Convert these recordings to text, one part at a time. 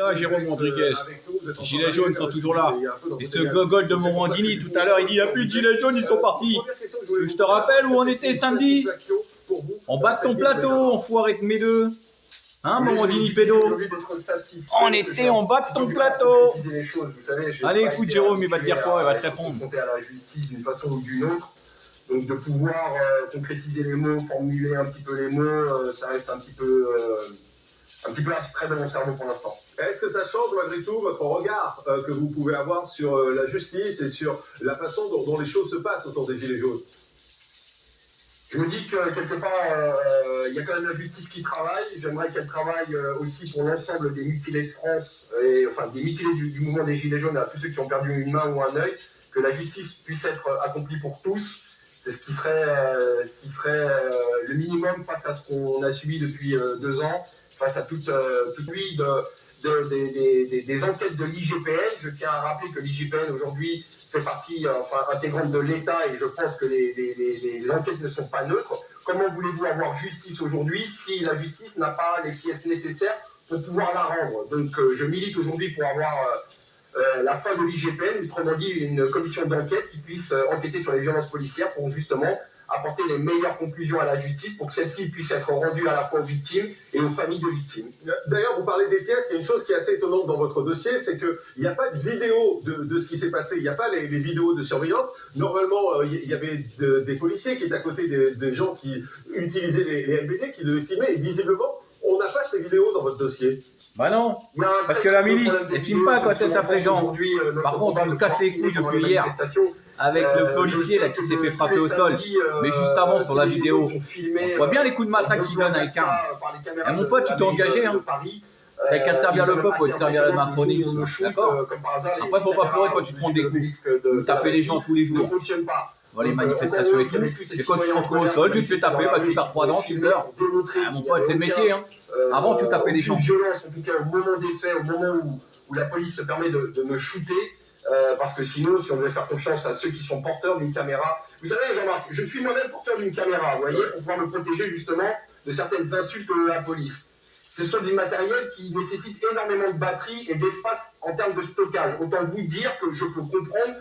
là, Jérôme Rodriguez. Les gilets jaunes sont toujours là. Et ce gogol de Morandini, tout à l'heure, il dit il n'y a plus de gilets jaunes, ils sont partis. Je te rappelle où on était samedi? En bas de ton plateau, enfoiré de mes deux. Hein, Morandini pédo? On était en bas de ton plateau. Allez, écoute, Jérôme, il va te dire quoi? Il va te répondre. À la justice d'une façon ou d'une autre. Donc de pouvoir concrétiser les mots, formuler un petit peu les mots, ça reste un petit peu abstrait dans mon cerveau pour l'instant. Est-ce que ça change malgré tout votre regard que vous pouvez avoir sur la justice et sur la façon dont les choses se passent autour des Gilets jaunes? Je me dis que quelque part, il y a quand même la justice qui travaille. J'aimerais qu'elle travaille aussi pour l'ensemble des mutilés de France, enfin des mutilés du mouvement des Gilets jaunes, à tous ceux qui ont perdu une main ou un œil, que la justice puisse être accomplie pour tous. C'est ce qui serait le minimum face à ce qu'on a subi depuis 2 ans, face à toute nuit des enquêtes de l'IGPN. Je tiens à rappeler que l'IGPN aujourd'hui fait partie intégrante de l'État et je pense que les enquêtes ne sont pas neutres. Comment voulez-vous avoir justice aujourd'hui si la justice n'a pas les pièces nécessaires pour pouvoir la rendre? Donc je milite aujourd'hui pour avoir la fin de l'IGPN, autrement dit une commission d'enquête qui puisse enquêter sur les violences policières pour justement apporter les meilleures conclusions à la justice pour que celle-ci puisse être rendue à la fois aux victimes et aux familles de victimes. D'ailleurs, vous parlez des pièces, il y a une chose qui est assez étonnante dans votre dossier, c'est qu'il n'y a pas de vidéo de ce qui s'est passé, il n'y a pas les vidéos de surveillance. Normalement, il y avait des policiers qui étaient à côté des gens qui utilisaient les LBD, qui devaient filmer, et visiblement, on n'a pas ces vidéos dans votre dossier. Bah non, parce que la milice, elle filme pas quand elle tape les gens. Par contre, on nous casse les couilles depuis hier avec le policier là qui s'est fait frapper au sol. Mais juste avant, sur la vidéo, on voit bien les coups de matraque qu'il donne avec un. Et mon pote, tu t'es engagé, hein. T'as qu'à servir le peuple ou te servir le macronisme, d'accord? Après, faut pas pleurer quand tu te prends des coups. Taper les gens tous les jours. Voilà, les manifestations et tout. Et quand tu te retrouves au sol, tu te fais taper, bah, tu perds 3 dents, tu meurs. Ah, mon pote, c'est le métier, hein. Avant, tu tapais les gens. Violence, en tout cas, au moment des faits, au moment où la police se permet de me shooter, parce que sinon, si on devait faire confiance à ceux qui sont porteurs d'une caméra, vous savez, Jean-Marc, je suis moi-même porteur d'une caméra, vous voyez, pour pouvoir me protéger justement de certaines insultes de la police. Ce sont des matériels qui nécessitent énormément de batterie et d'espace en termes de stockage. Autant vous dire que je peux comprendre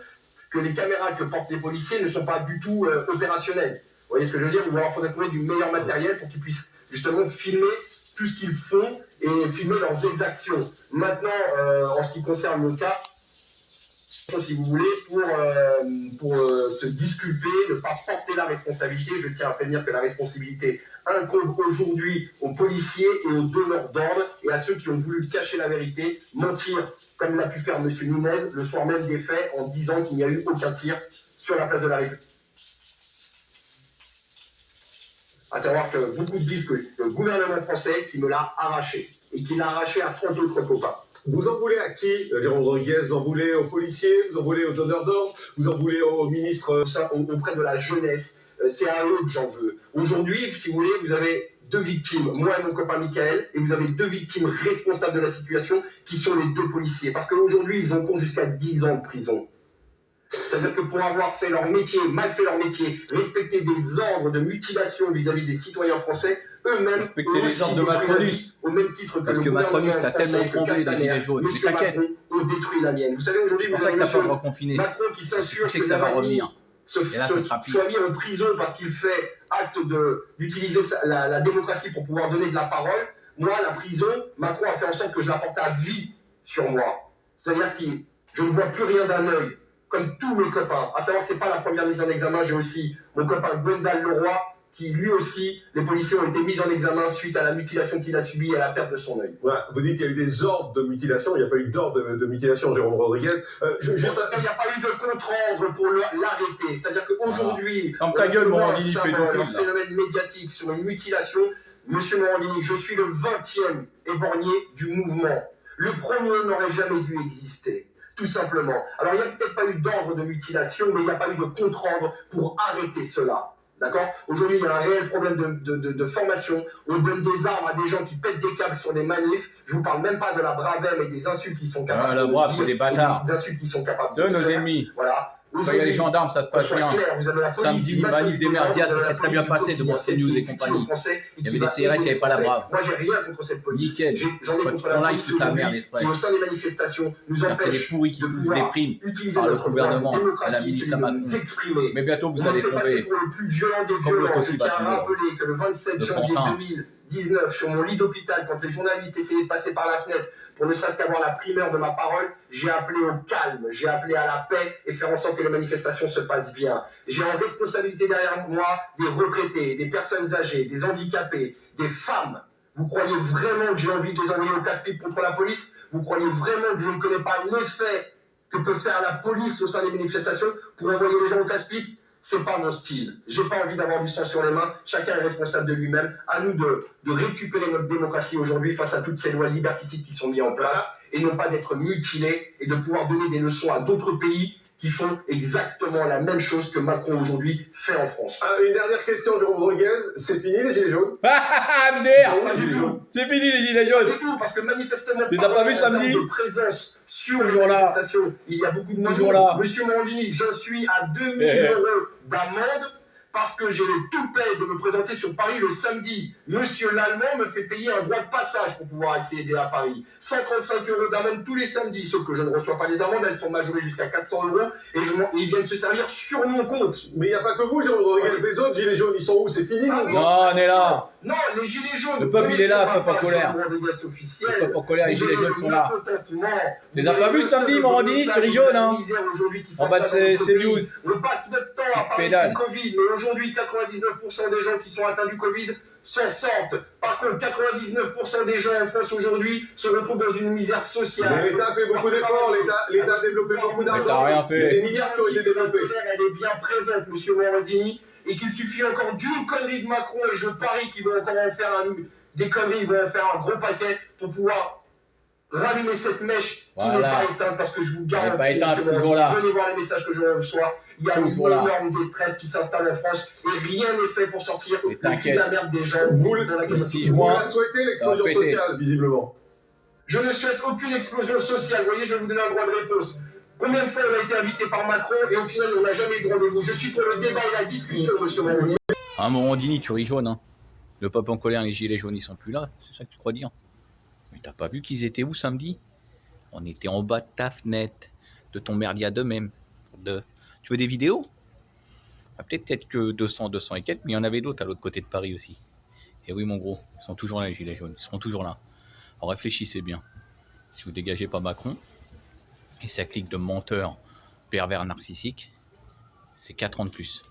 que les caméras que portent les policiers ne sont pas du tout opérationnelles. Vous voyez ce que je veux dire? Il faudrait trouver du meilleur matériel pour qu'ils puissent justement filmer tout ce qu'ils font et filmer leurs exactions. Maintenant, en ce qui concerne le cas, si vous voulez, pour se disculper, ne pas porter la responsabilité, je tiens à prévenir que la responsabilité incombe aujourd'hui aux policiers et aux donneurs d'ordre et à ceux qui ont voulu cacher la vérité, mentir, comme l'a pu faire M. Nunez le soir même des faits en disant qu'il n'y a eu aucun tir sur la place de la République. À savoir que beaucoup disent que le gouvernement français qui me l'a arraché et qui l'a arraché à 30 autres copains. Vous en voulez à qui, Jérôme Rodriguez? Vous en voulez aux policiers? Vous en voulez aux donneurs d'ordre? Vous en voulez aux ministres? Auprès de la jeunesse, c'est à eux que j'en veux. Aujourd'hui, si vous voulez, vous avez 2 victimes, moi et mon copain Michael, et vous avez 2 victimes responsables de la situation qui sont les 2 policiers. Parce qu'aujourd'hui, ils encourent jusqu'à 10 ans de prison. C'est-à-dire que pour avoir fait leur métier, mal fait leur métier, respecter des ordres de mutilation vis-à-vis des citoyens français, eux-mêmes respecter les ordres de Macronus. Au même titre que parce que Macronus t'a tellement trompé des gilets jaunes. Mais t'inquiète. On détruit la mienne. Vous savez, aujourd'hui, c'est pour ça que t'as pas le droit confiné. Macron qui s'assure que ça va revenir. Soit mis en prison parce qu'il fait acte d'utiliser la démocratie pour pouvoir donner de la parole. Moi, la prison, Macron a fait en sorte que je la porte à vie sur moi. C'est-à-dire que je ne vois plus rien d'un œil. Comme tous mes copains, à savoir que c'est pas la première mise en examen, j'ai aussi mon copain Gwendal Leroy, qui lui aussi, les policiers ont été mis en examen suite à la mutilation qu'il a subie et à la perte de son œil. Ouais, vous dites qu'il y a eu des ordres de mutilation, il n'y a pas eu d'ordre de mutilation, Jérôme Rodriguez. Il n'y a pas eu de contre-ordre pour l'arrêter, c'est-à-dire qu'aujourd'hui, un phénomène médiatique sur une mutilation, Monsieur Morandini, je suis le 20e éborgné du mouvement. Le premier n'aurait jamais dû exister. Tout simplement. Alors, il n'y a peut-être pas eu d'ordre de mutilation, mais il n'y a pas eu de contre-ordre pour arrêter cela. D'accord? Aujourd'hui, il y a un réel problème de formation. On donne des armes à des gens qui pètent des câbles sur des manifs. Je ne vous parle même pas de la bravème et des insultes qui sont capables la brave, c'est des bâtards. Des insultes qui sont capables de faire. C'est eux nos ennemis. Voilà. Quand il y a les gendarmes, ça se passe bien. Samedi, manif des merdias, ça s'est très bien passé devant CNews et compagnie. Il y avait des CRS, il n'y avait pas la brave. Moi, j'ai rien contre cette police. Nickel. Quand ils sont là, ils foutent la merde, l'esprit. Qui, au sein des manifestations, nous C'est les pourris qui touchent des primes par le gouvernement à la milice à Macron. Mais bientôt, vous allez tomber. Pour le plus violent des violents, je tiens à rappeler que le 27 janvier 2019, sur mon lit d'hôpital, quand les journalistes essayaient de passer par la fenêtre pour ne serait-ce qu'avoir la primeur de ma parole, j'ai appelé au calme, j'ai appelé à la paix et faire en sorte que les manifestations se passent bien. J'ai en responsabilité derrière moi des retraités, des personnes âgées, des handicapés, des femmes. Vous croyez vraiment que j'ai envie de les envoyer au casse-pipe contre la police? Vous croyez vraiment que je ne connais pas l'effet que peut faire la police au sein des manifestations pour envoyer les gens au casse-pipe? C'est pas mon style. J'ai pas envie d'avoir du sang sur les mains. Chacun est responsable de lui-même. À nous de récupérer notre démocratie aujourd'hui face à toutes ces lois liberticides qui sont mises en place et non pas d'être mutilés et de pouvoir donner des leçons à d'autres pays qui font exactement la même chose que Macron aujourd'hui fait en France. Une dernière question, Jérôme Rodriguez. C'est fini les gilets jaunes? MDR. C'est fini les gilets jaunes. Pas du tout, parce que manifestement, tu les as pas vus samedi? De présence sur toujours les là. manifestations, il y a beaucoup de monde. Toujours là. Monsieur Morandini, je suis à 2 000 € d'amende parce que j'ai le toupet de me présenter sur Paris le samedi. Monsieur l'Allemand me fait payer un droit de passage pour pouvoir accéder à Paris. 135 € d'amende tous les samedis, sauf que je ne reçois pas les amendes, elles sont majorées jusqu'à 400 € et ils viennent se servir sur mon compte. Mais il n'y a pas que vous, Jérôme Rodriguez. Les autres gilets jaunes, ils sont où? C'est fini? Ah, non, on est là. Non, les gilets jaunes. Le peuple, il est là, ne sont peuple en pas colère. Le peuple en colère, les gilets jaunes sont là. Tu les as pas vus samedi, Morandini, tu rigoles, hein? En bas de CNews. On passe notre temps à parler du Covid, mais aujourd'hui, 99% des gens qui sont atteints du Covid s'en sortent. Par contre, 99% des gens en France aujourd'hui se retrouvent dans une misère sociale. Mais l'État a fait beaucoup d'efforts, l'État a développé beaucoup d'argent. L'État a rien fait. Il y a des milliards qui ont été développés. Elle est bien présente, monsieur Morandini, et qu'il suffit encore d'une connerie de Macron, et je parie qu'ils vont encore en faire des conneries, ils vont en faire un gros paquet pour pouvoir rallumer cette mèche qui n'est pas éteinte, parce que je vous garantis, pas éteinte, toujours là. Venez voir les messages que je reçois. Il y a une énorme détresse qui s'installe en France et rien n'est fait pour sortir de la merde des gens. Vous la souhaitez, l'explosion sociale, visiblement? Je ne souhaite aucune explosion sociale. Vous voyez, je vais vous donner un droit de réponse. Combien de fois on a été invité par Macron et au final on n'a jamais eu de rendez-vous? Je suis pour le débat et la discussion, monsieur Morandini. Un Morandini, tu ris jaune, hein. Le peuple en colère, les gilets jaunes, ils sont plus là. C'est ça que tu crois dire? Mais t'as pas vu qu'ils étaient où samedi? On était en bas de ta fenêtre, de ton merdia de même. Tu veux des vidéos? Peut-être que 200 et quelques, mais il y en avait d'autres à l'autre côté de Paris aussi. Et oui, mon gros, ils sont toujours là, les gilets jaunes. Ils seront toujours là. Alors réfléchissez bien. Si vous dégagez pas Macron, et sa clique de menteurs pervers narcissiques, c'est 4 ans de plus.